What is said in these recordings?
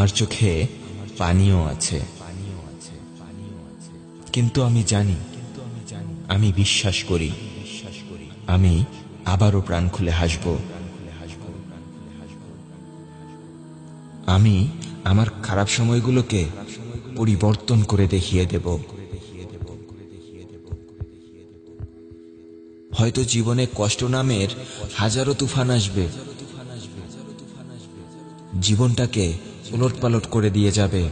আমার চোখে পানিও আছে, কিন্তু আমি জানি, আমি বিশ্বাস করি, আমি আবারও প্রাণ খুলে হাসব। আমি আমার খারাপ সময়গুলোকে পরিবর্তন করে দেখিয়ে দেব। হয়তো জীবনে কষ্ট নামের হাজারো তুফান আসবে, জীবনটাকে উলটপালট করে দিয়ে যাবে,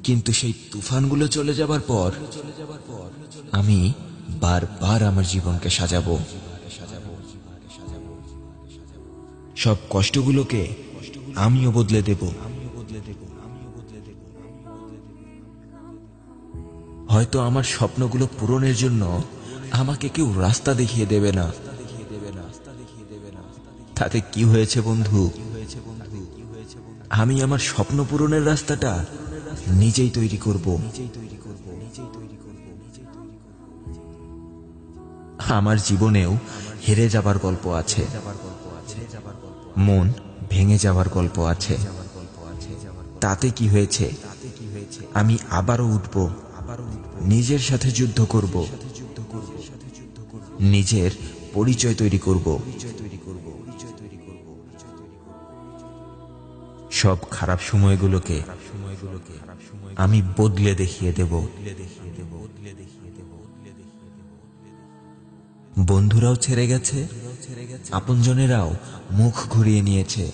কিন্তু সেই তুফানগুলো চলে যাবার পর আমি বারবার আমার জীবনকে সাজাবো। সব কষ্টগুলোকে আমিও বদলে দেব। হয়তো আমার স্বপ্নগুলো পূরণের জন্য আমাকে কেউ রাস্তা দেখিয়ে দেবে না। তাতে কি হয়েছে বন্ধু? আমি আমার স্বপ্ন পূরণের রাস্তাটা নিজেই তৈরি করব। আমার জীবনেও হেরে যাবার গল্প আছে, মন ভেঙে যাবার গল্প আছে। তাতে কি হয়েছে? আমি আবারও উঠব, নিজের সাথে যুদ্ধ করব, নিজের পরিচয় তৈরি করব। সব খারাপ সময়গুলোকে আমি বদলে দেখিয়ে দেব। বন্ধুরাও ছেড়ে গেছে, আপনজনেরাও মুখ ঘুরিয়ে নিয়েছে,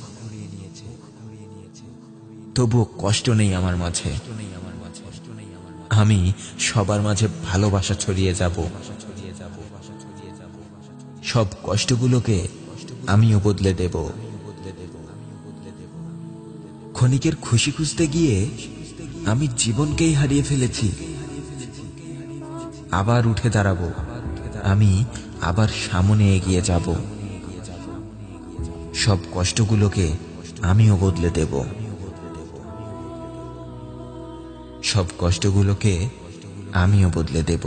তবুও কষ্ট নেই আমার মাঝে। আমি সবার মাঝে ভালোবাসা ছড়িয়ে যাব। সব কষ্টগুলোকে আমিও বদলে দেব। ক্ষণিকের খুশি খুঁজতে গিয়ে আমি জীবনকেই হারিয়ে ফেলেছি। আবার উঠে দাঁড়াবো, আমি আবার সামনে এগিয়ে যাব। সব কষ্টগুলোকে আমিও বদলে দেব। সব কষ্টগুলোকে আমিও বদলে দেব।